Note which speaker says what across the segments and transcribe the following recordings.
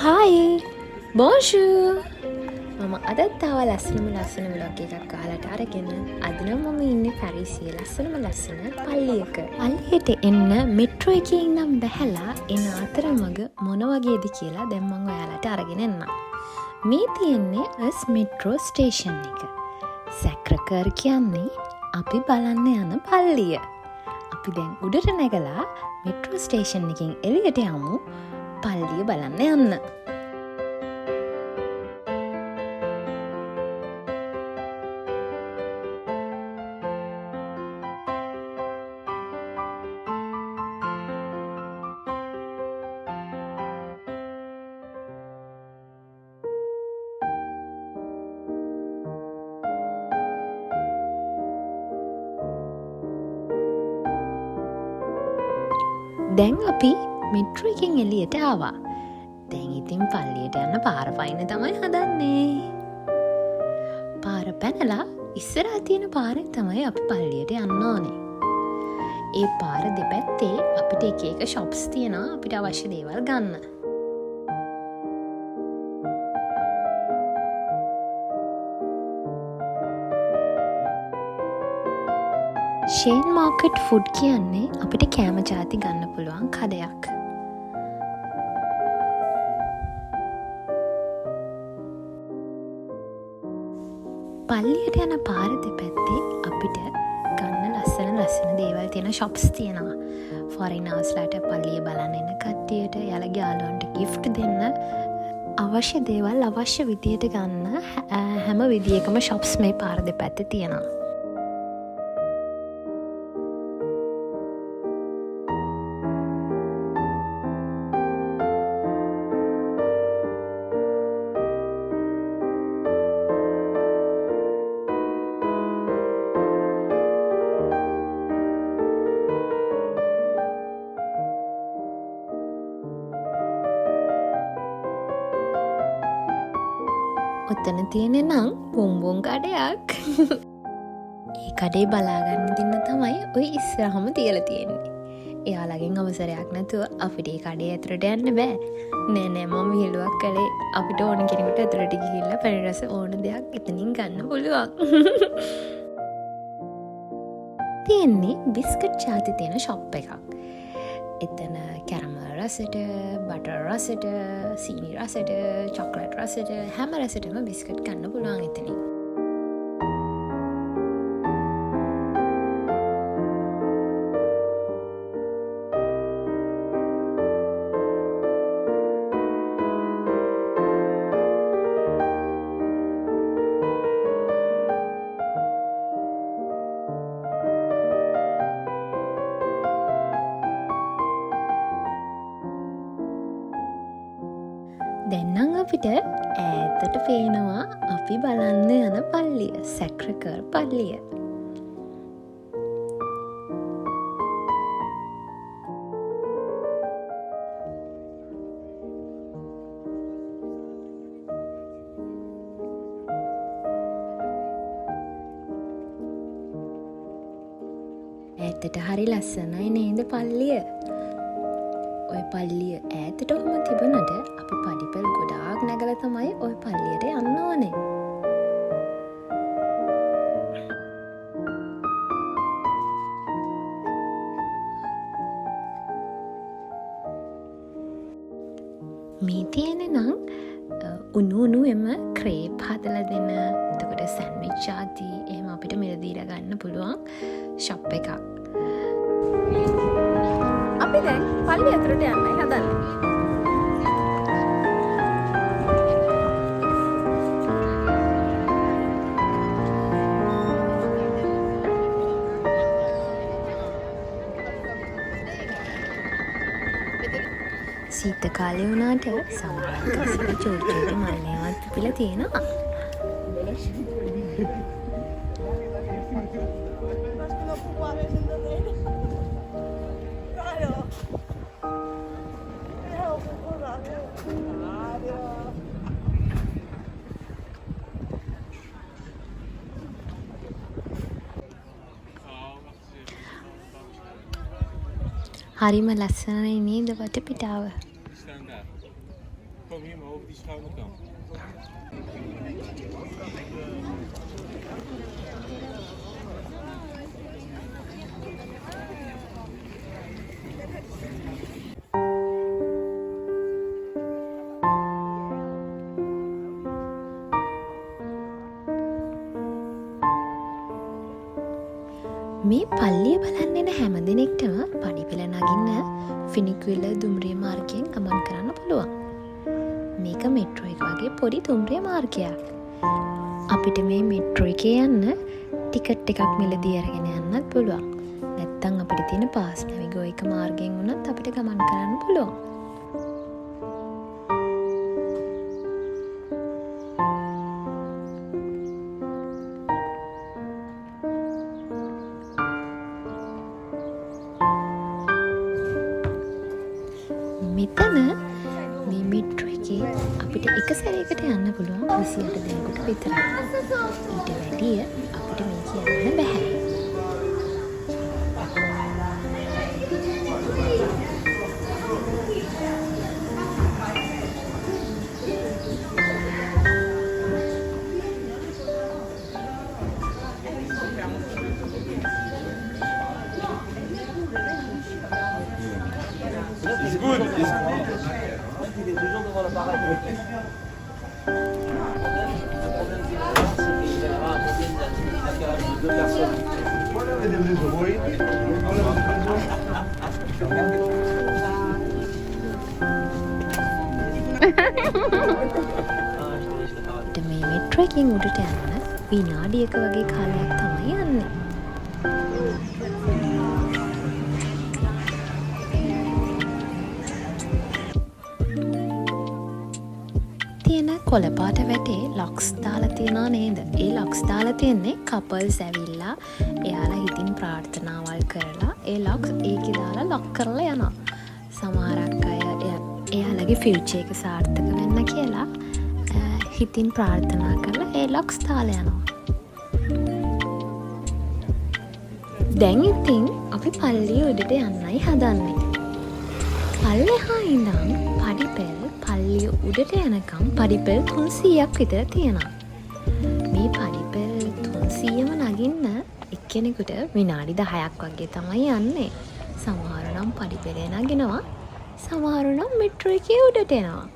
Speaker 1: Hi! Bonjour! මම අදත් තව ලස්සනම ව්ලොග් එකක් අහලට අරගෙන අද නම් මම ඉන්නේ පැරිසියේ ලස්සනම පල්ලියක. පල්ලියට එන්න මෙට්‍රෝ එකේ ඉඳන් බැහැලා එන අතරමඟ මොන වගේද කියලා දැන් මම ඔයාලට අරගෙන එන්නම්. මේ තියෙන්නේ අස් මෙට්‍රෝ ස්ටේෂන් එක. සැක්‍රකර් කියන්නේ අපි බලන්න යන පල්ලිය. අපි දැන් උඩට නැගලා මෙට්‍රෝ ස්ටේෂන් එකෙන් එළියට යමු. පල්ලිය බලන්න යන්න. දැන් අපි මෙට්‍රෝ එකෙන් එළියට ආවා. දැන් ඉතින් පල්ලියට යන්න පාර පයින්න තමයි හදන්නේ. පාර පැනලා ඉස්සරහා තියෙන පාරෙන් තමයි අපි පල්ලියට යන්න ඕනේ. ඒ පාර දෙපැත්තේ අපිට එක එක shops තියෙනවා අපිට අවශ්‍ය දේවල් ගන්න. ෂේන් මාකට් ෆුඩ් කියන්නේ අපිට කෑම ජාති ගන්න පුළුවන් කඩයක්. පල්ලියට යන පාර දෙපැත්තේ අපිට ගන්න ලස්සන දේවල් තියෙන shops තියෙනවා. ෆොරිනර්ස්ලාට පල්ලිය බලන්න එන කට්ටියට යාළගේ යාළුවන්ට gift දෙන්න අවශ්‍ය දේවල් අවශ්‍ය විදියට ගන්න හැම විදියකම shops මේ පාර දෙපැත්තේ තියෙනවා. ඔතන තියෙන නම් බුම්බුම් කඩයක්. ඒ කඩේ බලාගන්න දෙන්න තමයි ඔය ඉස්සරහම තියලා තියෙන්නේ. එයාලගෙන් අවසරයක් නැතුව අපිට ඒ කඩේ ඇතුළට යන්න බෑ. නෑ මම විහිළුවක් කළේ අපිට ඕන කෙනෙකුට ඇතුළට ගිහිල්ලා පැණි රස ඕන දෙයක් එතනින් ගන්න පුළුවන්. තියෙන්නේ බිස්කට් ජාති තියෙන ෂොප් එකක්. එතන කැරමල් රසට, බටර් රසට, සීනි රසට, චොක්ලට් රසට හැම රසටම බිස්කට් ගන්න පුළුවන් එතනින්. දැන්නම් අපිට ඈතට පේනවා අපි බලන්න යන පල්ලිය, සැක්‍රකර් පල්ලිය. ඈතට හරි ලස්සනයි නේද පල්ලිය? ඔය පල්ලිය ඈතට ඔහොම තිබුණට අපි පඩිපෙළ ගොඩාක් නැගලා තමයි ඔය පල්ලියට යන්න ඕනේ. මේ තියෙන නම් උණු එම ක්‍රේප් හදලා දෙන, එතකොට සෑන්ඩ්විච් ආදී එහෙම අපිට මිලදීලා ගන්න පුළුවන් ෂොප් එකක්. අපි දැන් පල්ලිය ඇතුළට යන්නයි හදන්නේ. සීත කාලේ වුණාට සමහරක් අසල චෝටි මල්ලේවත් පිපිලා තියෙනවා. හරිම ලස්සනයි නේද වටපිටාව.
Speaker 2: Problemen over die schouder kan.
Speaker 1: මේ පල්ලිය බලන්න එන හැම දෙනෙක්ටම පඩිපෙළ නගින්න ෆිනික්විල දුම්රිය මාර්ගයෙන් ගමන් කරන්න පුළුවන්. මේක මෙට්‍රෝ එක වගේ පොඩි දුම්රිය මාර්ගයක්. අපිට මේ මෙට්‍රෝ එකේ යන්න ටිකට් එකක් මිලදී අරගෙන යන්නත් පුළුවන්. නැත්නම් අපිට තියෙන පාස් නැවිගෝ එක මාර්ගයෙන් වුණත් අපිට ගමන් කරන්න පුළුවන්. මෙතන මේ මෙට්‍රෝ එකේ අපිට එක සැරයකට යන්න පුළුවන් 28 දෙනෙකුට විතරයි. ඊට වැඩිය අපිට මේක යන්න බෑ.
Speaker 2: Is goed. Is
Speaker 1: මේ මෙට්‍රෝ එකෙන් උඩට යන්න විනාඩියක වගේ කාලයක් තමයි යන්නේ. තියෙන කොළපාට වැටේ ලොක්ස් දාලා තියනවා නේද? ඒ ලොක්ස් දාලා තියන්නේ කපල්ස් ඇවිල්ලා එයාලා හිතින් ප්‍රාර්ථනාවල් කරලා ඒ ලොක්ස් ඒකේ දාලා ලොක් කරලා යනවා. සමහරක් අය එයාලගේ ෆියුචර් එක සාර්ථක වෙන්න කියලා හිතින් ප්‍රාර්ථනා කරලා ඒ ලොක්ස් දාලා යනවා. දැන් ඉතින් අපි පල්ලිය උඩට යන්නයි හදන්නේ. පල්ලෙහා ඉඳන් පඩිපෙළ පල්ලිය උඩට යනකම් පඩිපෙළ 300ක් විතර තියෙනවා. මේ පඩිපෙළ 300ම නගින්න එක්කෙනෙකුට විනාඩි 10ක් වගේ තමයි යන්නේ. සමහර නම් පඩිපෙළේ නගිනවා, සමහර නම් මෙට්‍රෝ එකේ උඩට එනවා.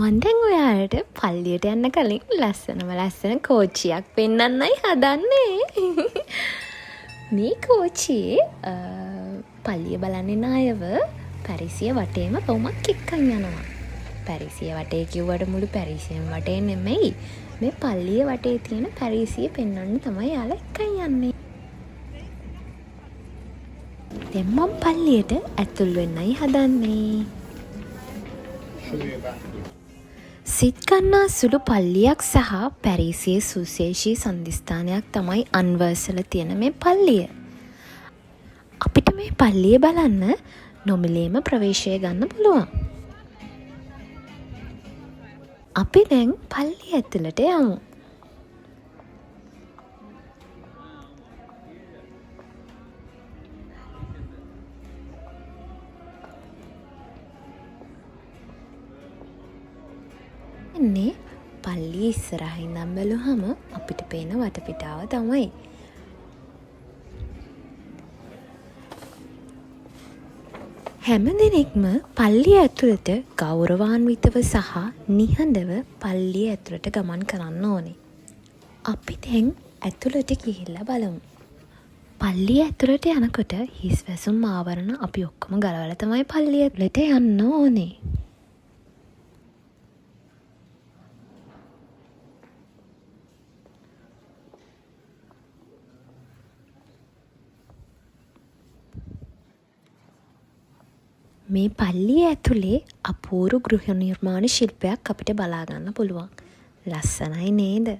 Speaker 1: මන් දැන් ඔයාලට පල්ලියට යන්න කලින් ලස්සන කෝච්චියක් පෙන්වන්නයි හදන්නේ. මේ කෝච්චියේ පල්ලිය බලන්න අයව පැරිසිය වටේම රෝමක් එක්කන් යනවා. පැරිසිය වටේ කිව්වට මුළු පැරිසියම වටේ නෙමෙයි. මේ පල්ලිය වටේ තියෙන පැරිසිය පෙන්වන්න තමයි යාලා එක්කන් යන්නේ. දැන් මම පල්ලියට ඇතුල් වෙන්නයි හදන්නේ. සිත් ගන්නා සුළු පල්ලියක් සහ පැරිසියේ සුවිශේෂී සන්ධිස්ථානයක් තමයි අන්වර්සල තියෙන මේ පල්ලිය. අපිට මේ පල්ලිය බලන්න නොමිලේම ප්‍රවේශය ගන්න පුළුවන්. අපි දැන් පල්ලිය ඇතුළට යමු. එන්නේ පල්ලිය ඉස්සරහින් නම් බැලුවම අපිට පේන වටපිටාව තමයි. හැම දෙනෙක්ම පල්ලිය ඇතුළට ගෞරවාන්විතව සහ නිහඬව පල්ලිය ඇතුළට ගමන් කරන්න ඕනේ. අපි දැන් ඇතුළට ගිහිල්ලා බලමු. පල්ලිය ඇතුළට යනකොට හිස් වැසුම් ආවරණ අපි ඔක්කොම ගලවලා තමයි පල්ලිය ඇතුළට යන්න ඕනේ. මේ පල්ලිය ඇතුලේ අපූර්ව ගෘහ නිර්මාණ ශිල්පයක් අපිට බලා ගන්න පුළුවන්. ලස්සනයි නේද?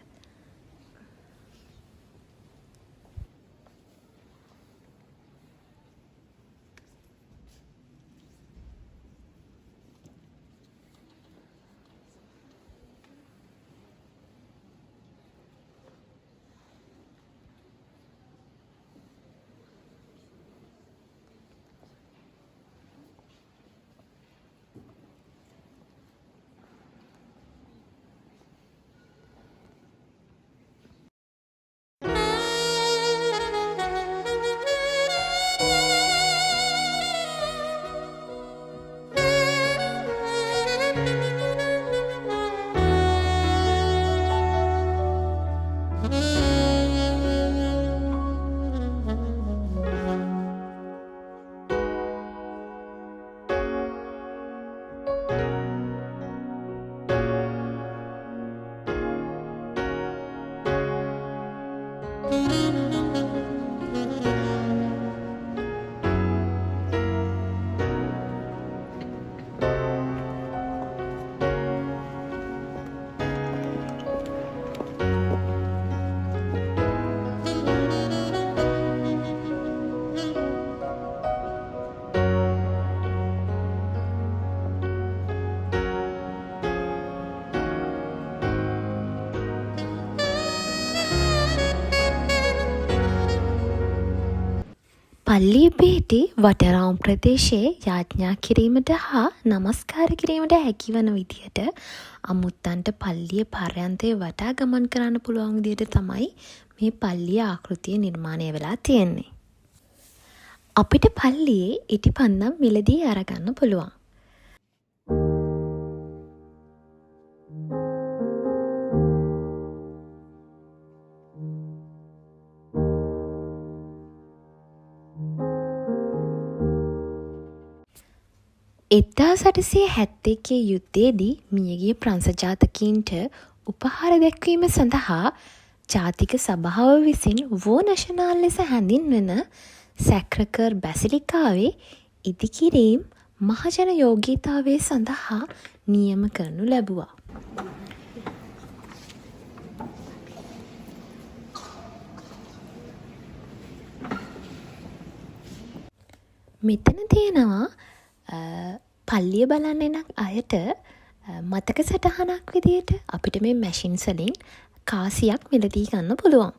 Speaker 1: පල්ලිය පිහිටි වටරවුම් ප්‍රදේශයේ යාඥා කිරීමට හා නමස්කාර කිරීමට හැකිවන විදිහට අමුත්තන්ට පල්ලිය පර්යන්තය වටා ගමන් කරන්න පුළුවන් විදිහට තමයි මේ පල්ලිය ආකෘතිය නිර්මාණය වෙලා තියෙන්නේ. අපිට පල්ලියේ ඉටිපන්දම් මිලදී අරගන්න පුළුවන්. එදා 1871 යුද්ධයේදී මියගිය ප්‍රංස ජාතකීන්ට උපහාර දැක්වීම සඳහා ජාතික සභාව විසින් වෝ නැෂනල් ලෙස හැඳින්වෙන සැක්‍රකර් බැසිලිකාවේ ඉදිකිරීම් මහජන යෝගීතාවය සඳහා නියම කරනු ලැබුවා. මෙතන තියෙනවා පල්ලිය බලන්න එන අයට මතක සටහනක් විදියට අපිට මේ මැෂින්ස් වලින් කාසියක් මිලදී ගන්න පුළුවන්.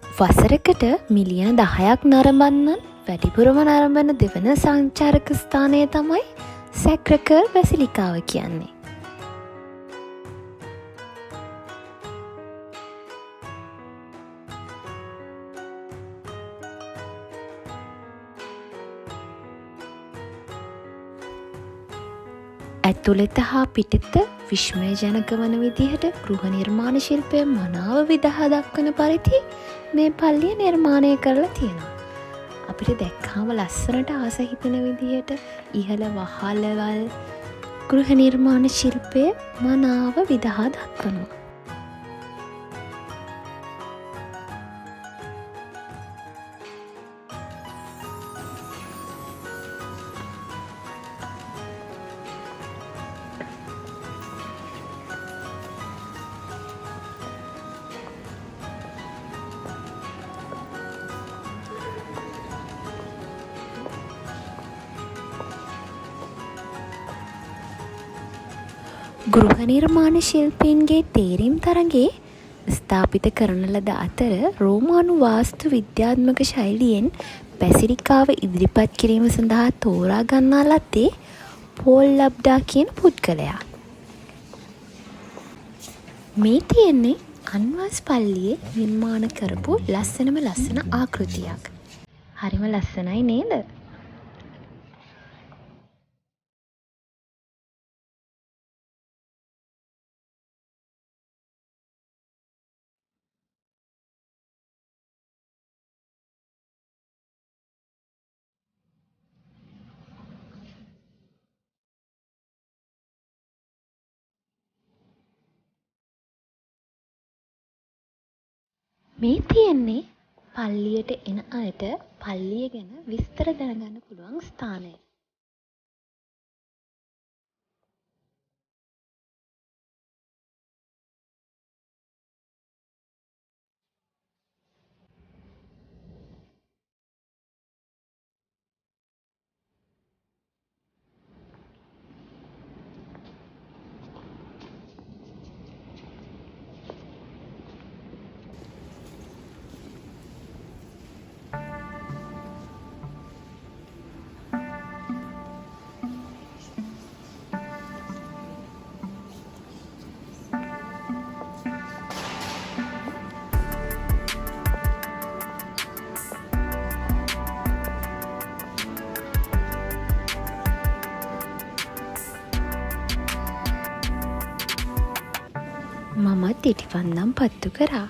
Speaker 1: වසරකට මිලියන 10ක් නරඹන්නන් වැඩිපුරම නරඹන දෙවන සංචාරක ස්ථානය තමයි සැක්‍රකර් බැසිලිකාව කියන්නේ. ඇතුළත හා පිටත විශ්මයජනක වන විදිහට ගෘහ නිර්මාණ ශිල්පය මනාව විදහා දක්වන පරිදි මේ පල්ලිය නිර්මාණය කරලා තියෙනවා. අපිට දැක්කාම ලස්සනට ආස හිතෙන විදිහට ඉහළ වහලවල් ගෘහ නිර්මාණ ශිල්පය මනාව විදහා දක්වනවා. ගෘහ නිර්මාණ ශිල්පීන්ගේ තේරීම් තරඟේ ස්ථාපිත කරන ලද අතර රෝමානු වාස්තු විද්‍යාත්මක ශෛලියෙන් බැසිලිකාව ඉදිරිපත් කිරීම සඳහා තෝරා ගන්නා ලද්දේ පෝල් ලබ්ඩා කියන පුද්ගලයා. මේ තියෙන්නේ අන්වස් පල්ලියේ නිර්මාණ කරපු ලස්සනම ලස්සන ආකෘතියක්. හරිම ලස්සනයි නේද? මේ තියෙන්නේ පල්ලියට එන අයට පල්ලිය ගැන විස්තර දැනගන්න පුළුවන් ස්ථානය. මමත් ඉටිපන්දම් පත්තු කරා.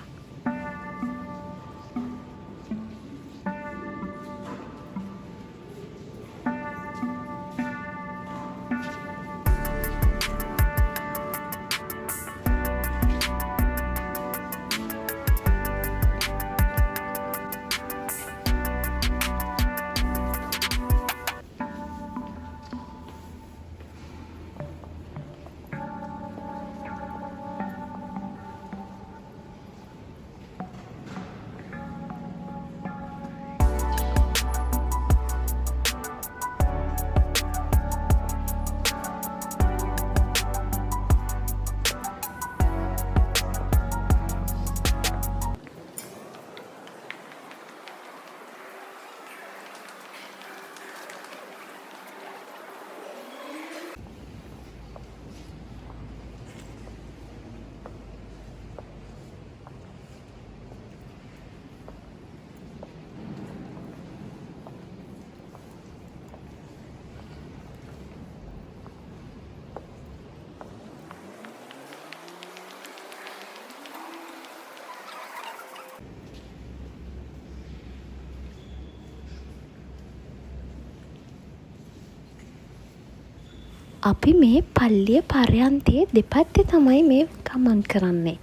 Speaker 1: අපි මේ පල්ලිය පර්යන්තයේ දෙපැත්තේ තමයි මේ ගමන් කරන්නේ.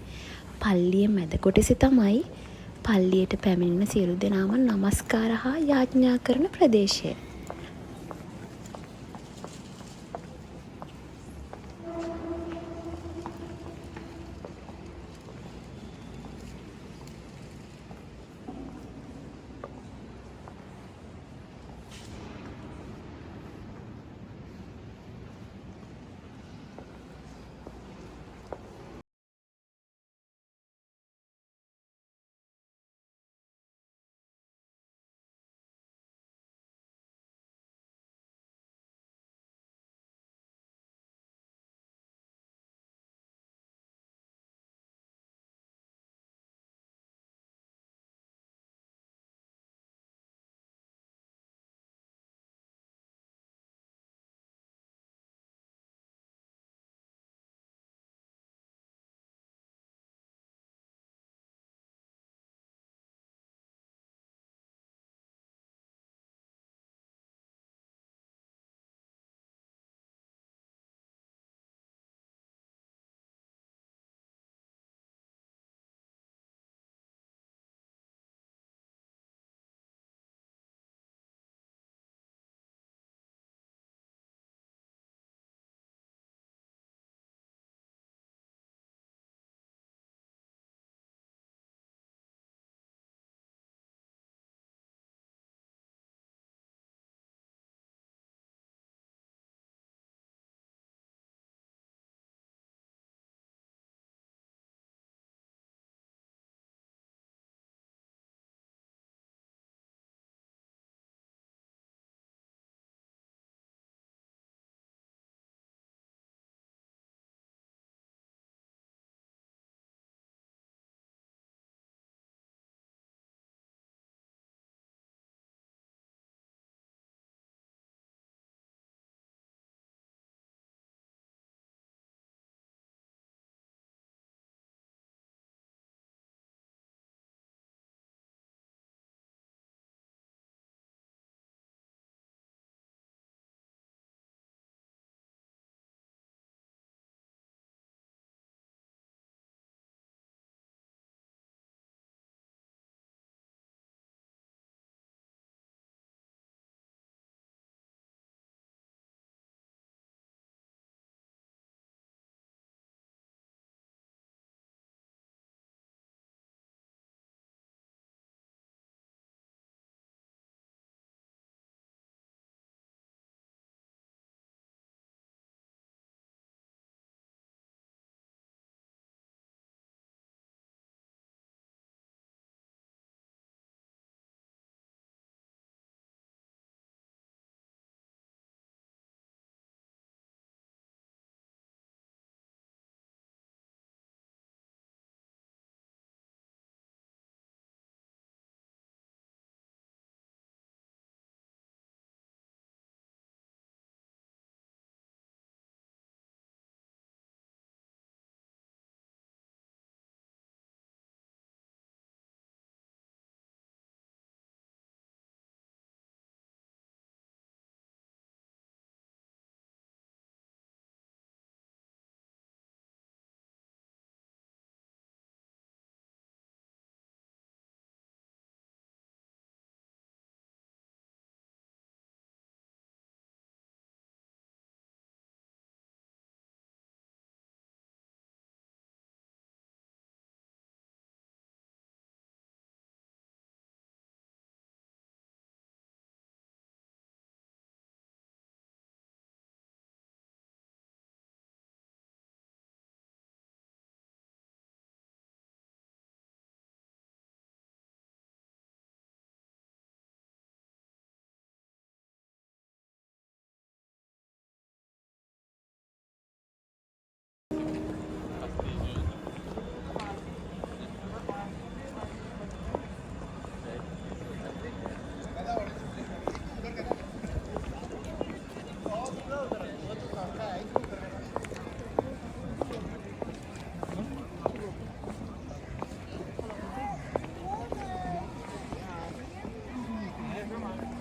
Speaker 1: පල්ලිය මැද කොටසේ තමයි පල්ලියට පැමිණෙන සියලු දෙනාම නමස්කාර හා යාඥා කරන ප්‍රදේශය.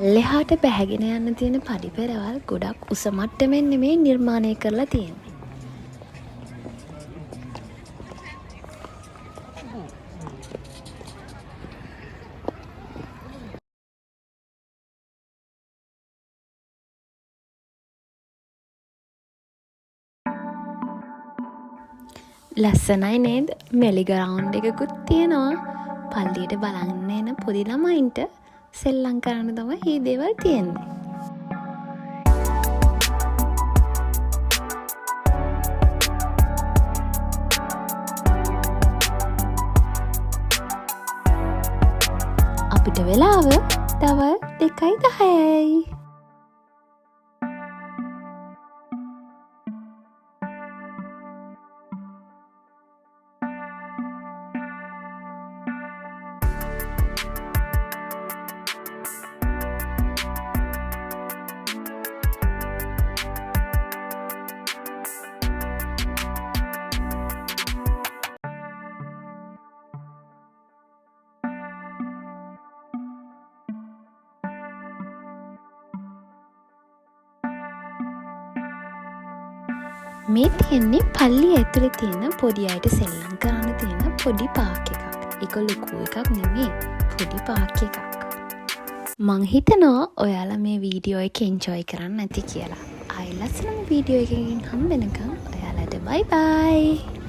Speaker 1: ලෙහාට බැහැගෙන යන්න තියෙන පඩිපෙරවල් ගොඩක් උස මට්ටමෙන් නෙමෙයි නිර්මාණය කරලා තියෙන්නේ. ලස්සනයි නේද? මෙලි ග්‍රවුන්ඩ් එකකුත් තියෙනවා. පල්ලියට බලන්න එන පොඩි ළමයින්ට සෙල්ලම් කරන්න තමයි මේ දේවල් තියෙන්නේ. අපිට වෙලාව දවල් 2:10යි. මේ තියෙන්නේ පල්ලිය ඇතුලේ තියෙන පොඩි අයට සෙල්ලම් කරන්න තියෙන පොඩි පාක් එකක්. ඒක ලොකු එකක් නෙමෙයි, පොඩි පාක් එකක්. මං හිතනවා ඔයාලා මේ වීඩියෝ එක එන්ජොයි කරන්න ඇති කියලා. ආයෙ ලස්සනම වීඩියෝ එකකින් හම්බෙනකම් ඔයාලට බයි බයි.